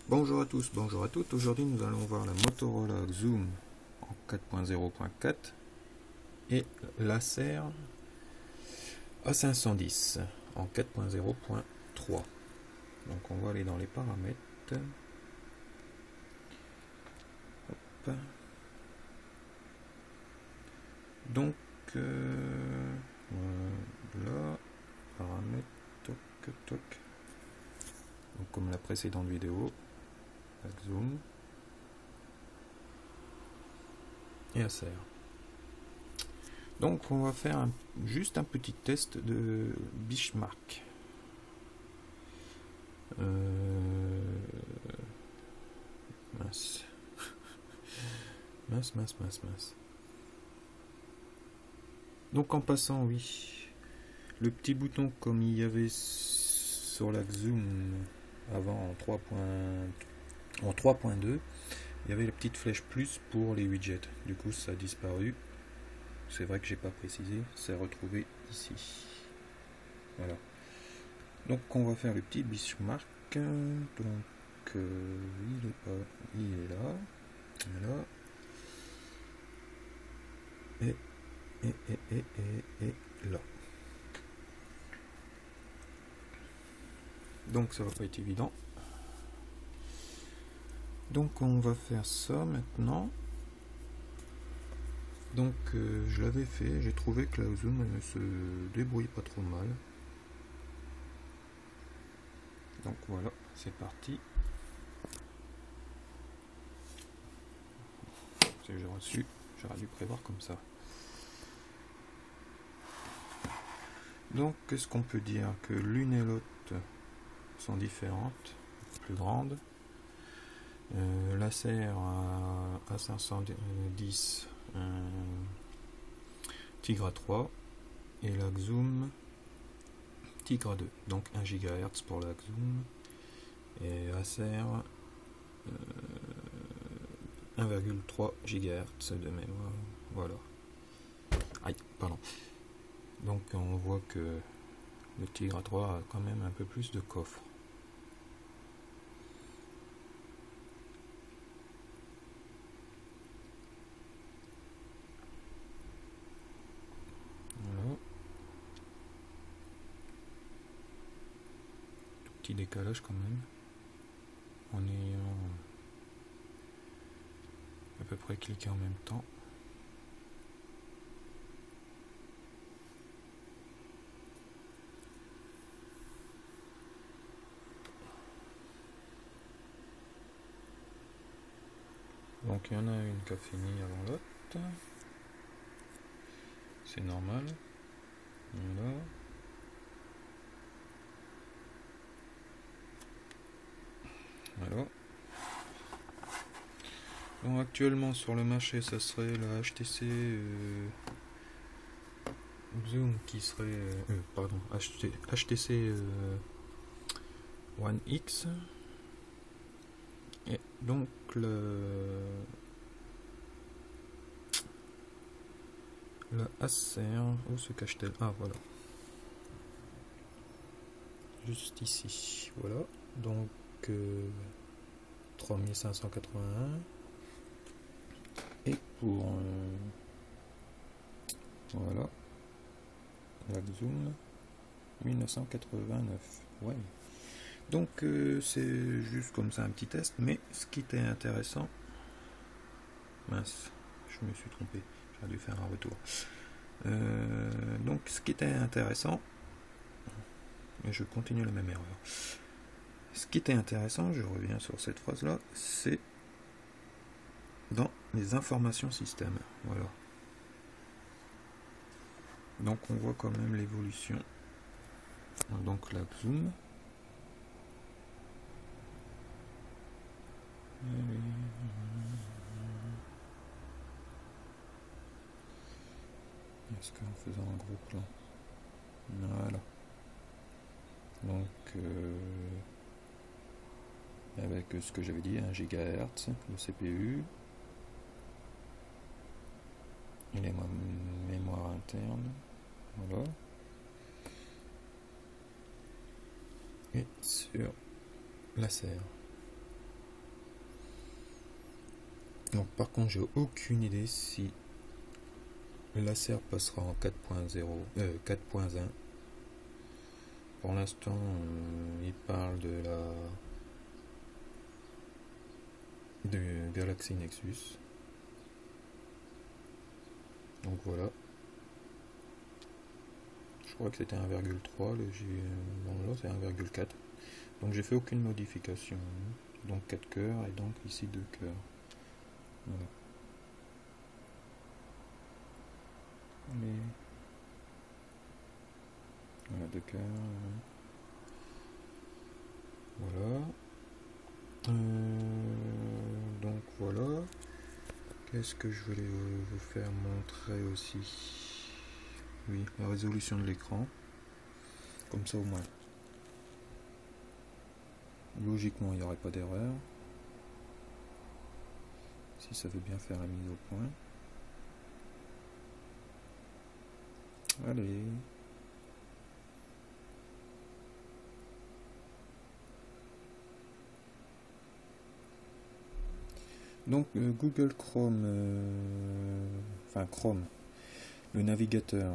Bonjour à tous, bonjour à toutes. Aujourd'hui, nous allons voir la Motorola Xoom en 4.0.4 et l'Acer A510 en 4.0.3. Donc, on va aller dans les paramètres. Hop. Donc, voilà, paramètres, toc, toc. Donc, comme la précédente vidéo, la Xoom et Acer. Donc on va faire juste un petit test de benchmark. Mince. Mince. Donc en passant, oui, le petit bouton comme il y avait sur la Xoom avant en 3.2, il y avait la petite flèche plus pour les widgets. Du coup ça a disparu. C'est vrai que j'ai pas précisé, c'est retrouvé ici. Voilà. Donc on va faire le petit benchmark. Donc il est là. Voilà. Et là. Donc ça va pas être évident. Donc on va faire ça maintenant. Donc je l'avais fait, j'ai trouvé que la Xoom se débrouille pas trop mal. Donc voilà, c'est parti. J'aurais dû prévoir comme ça. Donc qu'est-ce qu'on peut dire? Que l'une et l'autre sont différentes, plus grandes. L'Acer à 510 Tigre 3 et la Xoom Tigre 2, donc 1 GHz pour la Xoom et Acer 1,3 GHz de mémoire. Voilà. Aïe, pardon. Donc on voit que le Tigre 3 a quand même un peu plus de coffre. Voilà. Tout petit décalage quand même. En ayant à peu près cliqué en même temps. Donc il y en a une qui a fini avant l'autre. C'est normal. Voilà. Voilà. Donc actuellement sur le marché, ça serait la HTC Xoom qui serait pardon, HTC One X. Et donc la Acer, où se cache-t-elle? Ah voilà. Juste ici. Voilà. Donc 3581. Et pour voilà, la Xoom 1989. Ouais. Donc c'est juste comme ça un petit test, mais ce qui était intéressant, mince, je me suis trompé, j'aurais dû faire un retour. Donc ce qui était intéressant, et je continue la même erreur. Ce qui était intéressant, je reviens sur cette phrase là, c'est dans les informations système. Voilà. Donc on voit quand même l'évolution. Donc la Xoom. Est-ce qu'en faisant un gros plan? Voilà. Donc avec ce que j'avais dit, 1 GHz, le CPU. Et les mémoires internes. Voilà. Et sur l'Acer. Donc par contre j'ai aucune idée si l'Acer passera en 4.0, 4.1. Pour l'instant il parle de Galaxy Nexus. Donc voilà. Je crois que c'était 1,3, là c'est 1,4. Donc j'ai fait aucune modification. Donc 4 cœurs et donc ici 2 cœurs. Voilà. Voilà, 2 cœurs. Voilà. Donc voilà. Qu'est-ce que je voulais vous faire montrer aussi? Oui, la résolution de l'écran. Comme ça au moins. Logiquement, il n'y aurait pas d'erreur. Si ça veut bien faire la mise au point. Allez. Donc Google Chrome, enfin Chrome, le navigateur,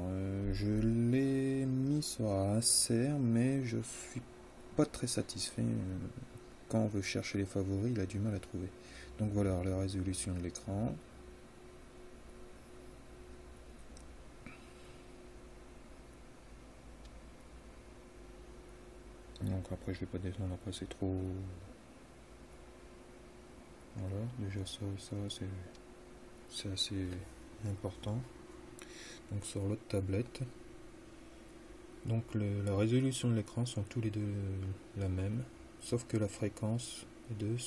je l'ai mis sur Acer, mais je suis pas très satisfait. Quand on veut chercher les favoris, il a du mal à trouver. Donc voilà la résolution de l'écran. Donc après je vais pas descendre, après c'est trop. Voilà, déjà ça c'est assez important. Donc sur l'autre tablette. Donc la résolution de l'écran sont tous les deux la même, sauf que la fréquence est de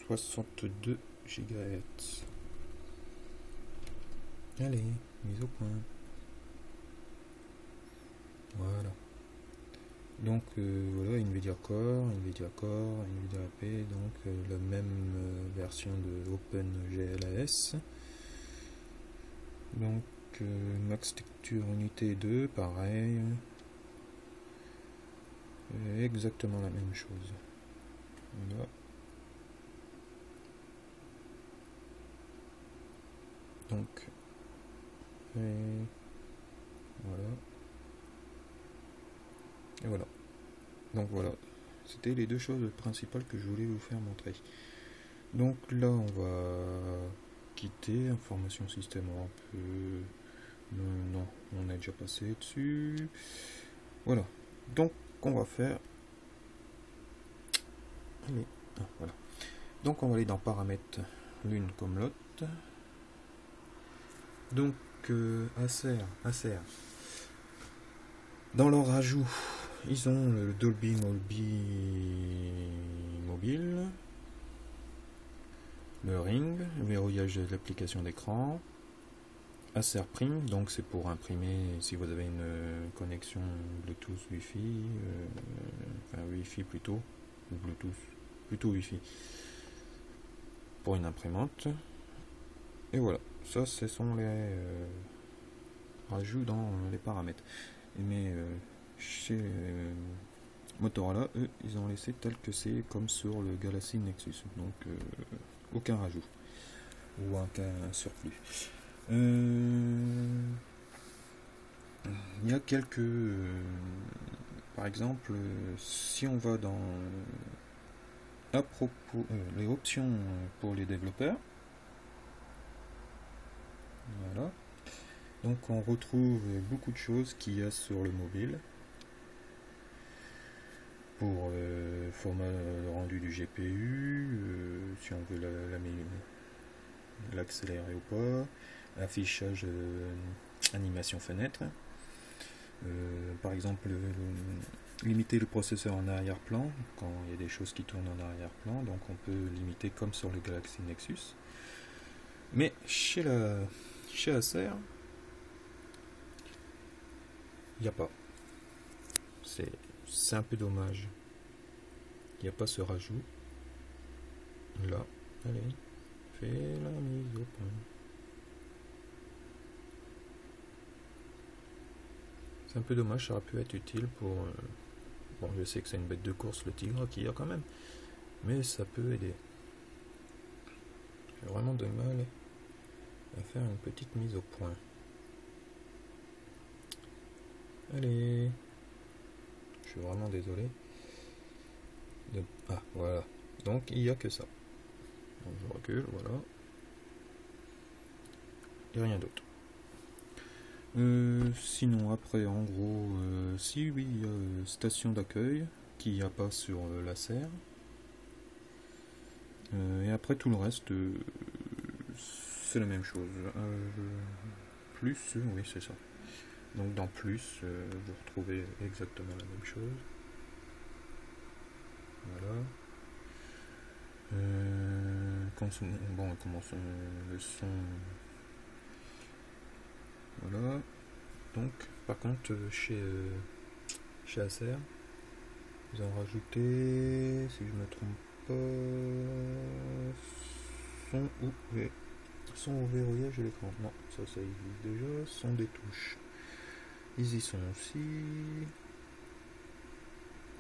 62 GHz. Allez, mise au point. Voilà. Donc voilà, Nvidia Core, Nvidia AP, donc la même version de OpenGLAS. Donc Max Texture Unité 2, pareil. Exactement la même chose. Voilà. Donc voilà. Et voilà. Donc voilà. C'était les deux choses principales que je voulais vous faire montrer. Donc là on va quitter information système un peu. Non, on a déjà passé dessus. Voilà. Donc on va faire. Allez. Ah, voilà. Donc on va aller dans paramètres l'une comme l'autre. Donc Acer. Dans leur ajout, ils ont le Dolby Mobile, le Ring, le verrouillage de l'application d'écran, Acer Prime, donc c'est pour imprimer si vous avez une connexion Bluetooth Wi-Fi, enfin Wi-Fi plutôt, ou Bluetooth, plutôt Wi-Fi, pour une imprimante. Et voilà, ça ce sont les rajouts dans les paramètres. Mais chez Motorola, eux, ils ont laissé tel que c'est, comme sur le Galaxy Nexus. Donc, aucun rajout. Ou aucun surplus. Il y a quelques... par exemple, si on va dans... à propos... les options pour les développeurs. Voilà. Donc on retrouve beaucoup de choses qu'il y a sur le mobile pour format rendu du GPU, si on veut l'accélérer ou pas, affichage animation fenêtre, par exemple limiter le processeur en arrière-plan quand il y a des choses qui tournent en arrière-plan, donc on peut limiter comme sur le Galaxy Nexus. Mais chez Acer, il n'y a pas. C'est un peu dommage. Il n'y a pas ce rajout. Là, allez, fais la mise au point. C'est un peu dommage, ça aurait pu être utile pour... bon, je sais que c'est une bête de course, le tigre qu'il y a quand même. Mais ça peut aider. j'ai vraiment de mal à faire une petite mise au point. Allez, je suis vraiment désolé. Ah, voilà. Donc, il n'y a que ça. Donc, je recule, voilà. Et rien d'autre. Sinon, après, en gros, si, oui, il y a station d'accueil qu'il n'y a pas sur la serre. Et après, tout le reste, c'est la même chose. Plus, oui, c'est ça. Donc, dans plus, vous retrouvez exactement la même chose. Voilà. Bon, on commence le son. Voilà. Donc, par contre, chez Acer, ils ont rajouté, si je me trompe pas, son au verrouillage de l'écran. Non, ça existe déjà. Son des touches. Ils y sont aussi.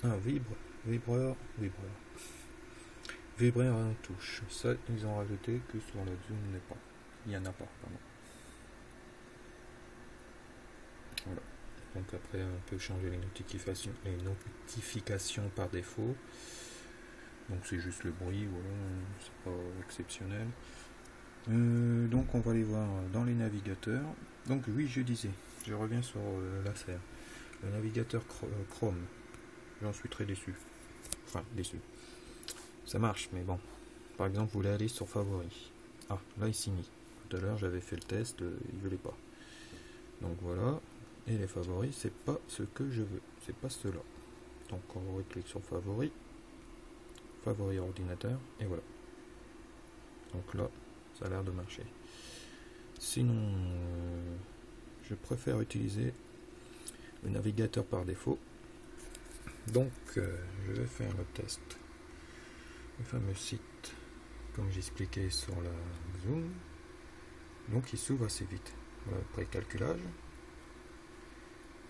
Ah, vibreur. Vibreur en touche. Ça, ils ont rajouté que sur la Zoom n'est pas. Il n'y en a pas, pardon. Voilà. Donc après, on peut changer les notifications par défaut. Donc c'est juste le bruit, voilà, c'est pas exceptionnel. Donc on va aller voir dans les navigateurs. Donc oui, je disais, je reviens sur l'Acer. Le navigateur Chrome, j'en suis très déçu. Enfin, déçu. Ça marche, mais bon. Par exemple, vous voulez aller sur Favoris. Ah, là il s'y mit. Tout à l'heure, j'avais fait le test, il voulait pas. Donc voilà. Et les favoris, c'est pas ce que je veux. C'est pas cela. Donc on clique sur Favoris. Favoris ordinateur. Et voilà. Donc là, ça a l'air de marcher. Sinon, je préfère utiliser le navigateur par défaut. Donc, je vais faire le test. Le fameux site, comme j'expliquais sur la Zoom. Donc, il s'ouvre assez vite. Voilà, précalculage.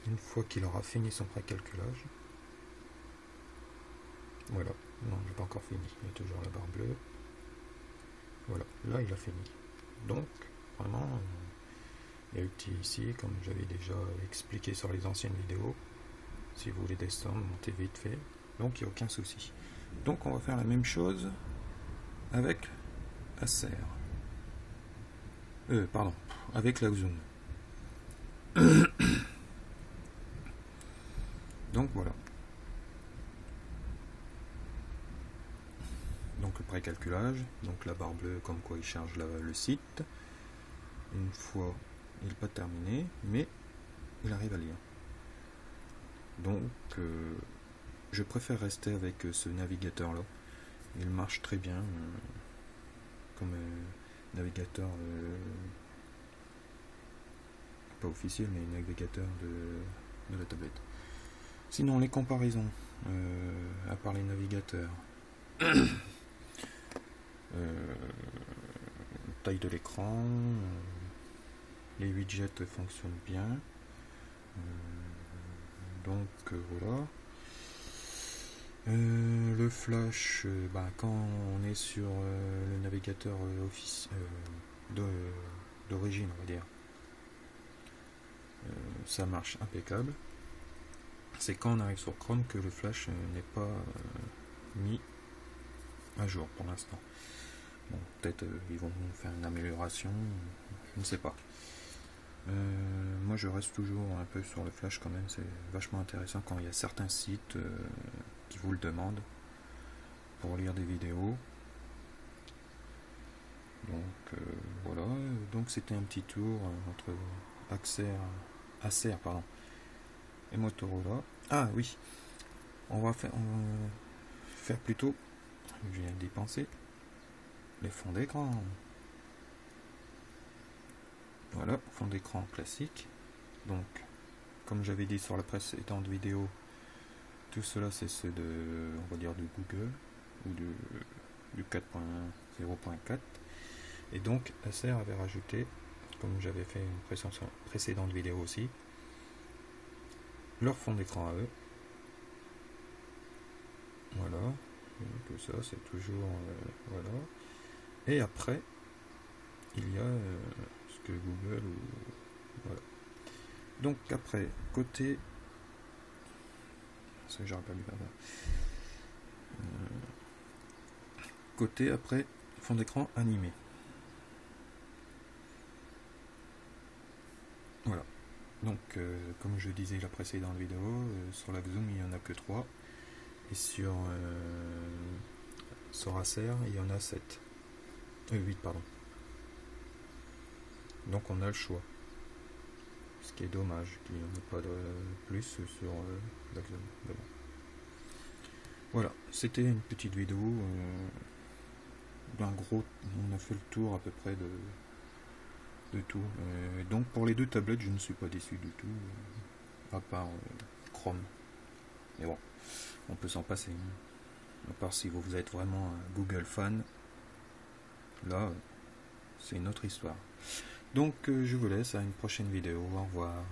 Une fois qu'il aura fini son précalculage. Voilà. Non, j'ai pas encore fini. Il y a toujours la barre bleue. Voilà. Là, il a fini. Donc, vraiment, il y a outil ici, comme j'avais déjà expliqué sur les anciennes vidéos. Si vous voulez descendre, montez vite fait. Donc, il n'y a aucun souci. Donc, on va faire la même chose avec Acer. Pardon, avec la Zoom. Donc, voilà. Donc, le précalculage. Donc, la barre bleue, comme quoi il charge le site. Une fois, il n'est pas terminé, mais il arrive à lire. Donc, je préfère rester avec ce navigateur là. Il marche très bien comme navigateur pas officiel, mais navigateur de la tablette. Sinon, les comparaisons, à part les navigateurs, taille de l'écran, les widgets fonctionnent bien. Donc voilà. Le flash, quand on est sur le navigateur d'origine, on va dire, ça marche impeccable. C'est quand on arrive sur Chrome que le flash n'est pas mis à jour pour l'instant. Bon, peut-être ils vont faire une amélioration, je ne sais pas. Moi je reste toujours un peu sur le flash quand même, c'est vachement intéressant quand il y a certains sites qui vous le demandent pour lire des vidéos. Donc voilà, donc c'était un petit tour entre Acer et Motorola. Ah oui, on va faire plutôt, je viens d'y penser, les fonds d'écran. Voilà, fond d'écran classique. Donc, comme j'avais dit sur la précédente vidéo, tout cela c'est ceux de, on va dire, de Google ou du 4.0.4. Et donc, Acer avait rajouté, comme j'avais fait une précédente vidéo aussi, leur fond d'écran à eux. Voilà, donc ça c'est toujours voilà. Et après, il y a ce que Google voilà. Donc après côté ça j'aurais pas dû faire ça. Côté après fond d'écran animé. Voilà. Donc comme je disais la précédente vidéo, sur la Zoom il n'y en a que 3 et sur Acer il y en a 7. 8 pardon. Donc on a le choix. Ce qui est dommage qu'il n'y en ait pas de plus sur la Zoom. Bon. Voilà, c'était une petite vidéo d'un gros. On a fait le tour à peu près de tout. Donc pour les deux tablettes, je ne suis pas déçu du tout, à part Chrome. Mais bon, on peut s'en passer. À part si vous êtes vraiment un Google fan, là, c'est une autre histoire. Donc je vous laisse à une prochaine vidéo. Au revoir.